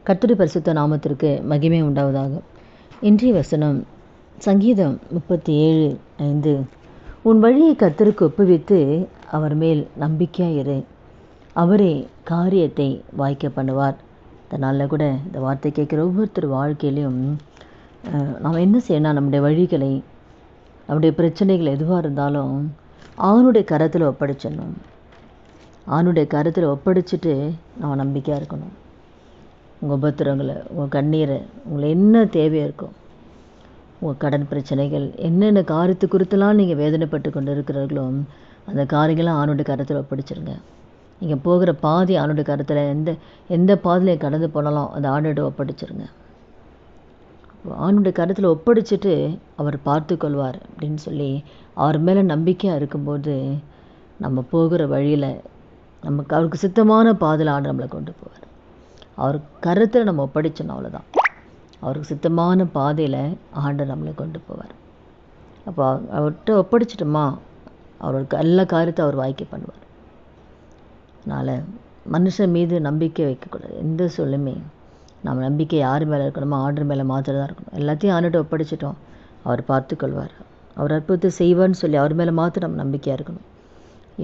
கர்த்தருடைய பரிசுத்த நாமத்திற்கு மகிமை உண்டாவதாக. இன்றைய வசனம் சங்கீதம் 37:5. உன் வழியை கர்த்தருக்கு ஒப்புவித்து அவர் மேல் நம்பிக்கையாயிரு, அவரே காரியத்தை வாய்க்க பண்ணுவார். இதனால் கூட இந்த வார்த்தை கேட்குற ஒவ்வொருத்தர் வாழ்க்கையிலையும் நாம் என்ன செய்யணும், நம்முடைய வழிகளை, நம்முடைய பிரச்சனைகள் எதுவாக இருந்தாலும் அவனுடைய கரத்தில் ஒப்படைச்சிடணும். அவனுடைய கரத்தில் ஒப்படைச்சிட்டு நம்ம நம்பிக்கையாக இருக்கணும். உங்கள் உபத்திரங்களை, உங்கள் கண்ணீரை, உங்களை என்ன தேவையாக இருக்கும், உங்கள் கடன் பிரச்சனைகள், என்னென்ன காரியத்து குறித்தெல்லாம் நீங்கள் வேதனைப்பட்டு கொண்டு இருக்கிறார்களோ அந்த காரியங்கள்லாம் ஆணுடைய கரத்தில் ஒப்படைச்சிருங்க. நீங்கள் போகிற பாதி ஆணுடைய கரத்தில், எந்த பாதையில் கடந்து போனாலும் அந்த ஆண்டோட ஒப்படைச்சிருங்க. ஆணுடைய கரத்தில் ஒப்படைச்சிட்டு அவர் பார்த்து கொள்வார் அப்படின்னு சொல்லி அவர் மேலே நம்பிக்கையாக இருக்கும்போது நம்ம போகிற வழியில் நமக்கு அவருக்கு சித்தமான பாதையில் ஆண்டு நம்மளை கொண்டு போவார். அவர் கருத்தில் நம்ம ஒப்படைச்சோம், அவ்வளோதான். அவருக்கு சித்தமான பாதையில் ஆண்டவர் நம்மளை கொண்டு போவார். அப்போ அவர்கிட்ட ஒப்படைச்சிட்டோமா, அவருக்கு எல்லா காரியத்தை அவர் வாய்க்க பண்ணுவார். அதனால் மனுஷன் மீது நம்பிக்கை வைக்கக்கூடாது. எந்த சொல்லுமே நம்ம நம்பிக்கை யார் மேலே இருக்கணுமோ ஆண்டவர் மேலே மாத்திரம் தான் இருக்கணும். எல்லாத்தையும் ஆண்டுகிட்ட ஒப்படைச்சிட்டோம், அவர் பார்த்துக்கொள்வார், அவர் அற்புதத்தை செய்வார்னு சொல்லி அவர் மேலே மாத்திரம் நம்ம நம்பிக்கையாக இருக்கணும்.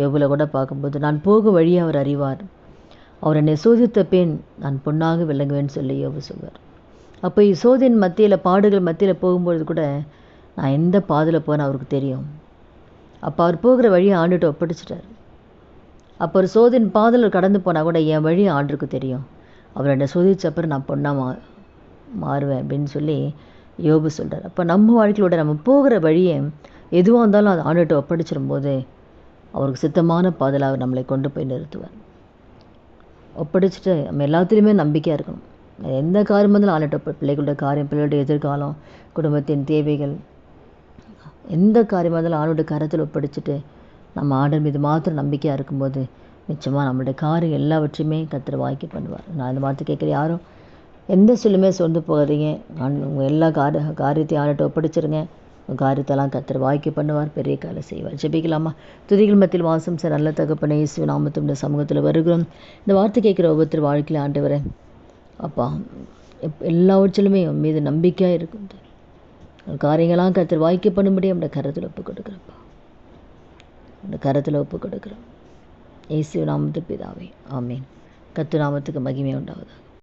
யோபுல கூட பார்க்கும்போது, நான் போகும் வழியை அவர் அறிவார், அவர் என்னை சோதித்த பின் நான் பொன்னாக விளங்குவேன்னு சொல்லி யோபு சொல்வார். அப்போ சோதனை மத்தியில், பாடுகள் மத்தியில் போகும்பொழுது கூட நான் எந்த பாதையில் போனேன் அவருக்கு தெரியும். அப்போ அவர் போகிற வழியை ஆண்டுகிட்ட ஒப்படைச்சிட்டார். அப்போ ஒரு சோதனை பாதையில் கடந்து போனால் கூட என் வழி ஆண்டுக்கு தெரியும், அவர் என்னை சோதிச்சப்பறம் நான் பொண்ணாக மாறுவேன் அப்படின்னு சொல்லி யோபு சொல்கிறார். அப்போ நம்ம வாழ்க்கையோட நம்ம போகிற வழியை எதுவாக இருந்தாலும் அது ஆண்டுகிட்ட ஒப்படைச்சிடும் போது அவருக்கு சித்தமான பாதையில் அவர் நம்மளை கொண்டு போய் நிறுத்துவார். ஒப்படைச்சிட்டு நம்ம எல்லாத்துலேயுமே நம்பிக்கையாக இருக்கணும். எந்த காரியம் இருந்தாலும் ஆண்டுகிட்ட, பிள்ளைகளோட காரியம், பிள்ளைகளுடைய எதிர்காலம், குடும்பத்தின் தேவைகள், எந்த காரியமாக இருந்தாலும் ஆண்டோட கரத்தில் ஒப்படைச்சிட்டு நம்ம ஆண்டவர் மீது மாத்திரம் நம்பிக்கையாக இருக்கும்போது நிச்சயமாக நம்மளுடைய காரியம் எல்லாவற்றையுமே கர்த்தர் வாய்க்க பண்ணுவார். நான் இந்த வார்த்தை கேட்குற யாரும் எந்த சொல்லுமே சொந்து போகாதீங்க. உங்கள் எல்லா காரியத்தையும் ஆண்டுகிட்ட ஒப்படைச்சிருங்க. உங்கள் காரியத்தெல்லாம் கர்த்தர் வாய்க்க பண்ணுவார், பெரிய காரியம் செய்வார். ஜெபிக்கலாமா? துதிகள் மத்தியில் வாசம் சார் நல்ல தகப்பனே, இயேசு நாமத்துடைய சமூகத்தில் வருகிறோம். இந்த வார்த்தை கேட்குற ஒவ்வொருத்தர் வாழ்க்கையில் ஆண்டவரே அப்பா எல்லாவற்றிலுமே உன் மீது நம்பிக்கையாக இருக்கும். காரியங்களாம் கர்த்தர் வாய்க்க பண்ணும்படி நம்முடைய கரத்தில் ஒப்பு கொடுக்குறப்பா, அந்த கரத்தில் ஒப்பு கொடுக்குறோம். இயேசு நாமத்து பிதாவே, ஆமீன். கர்த்தர் நாமத்துக்கு மகிமை உண்டாவதாக.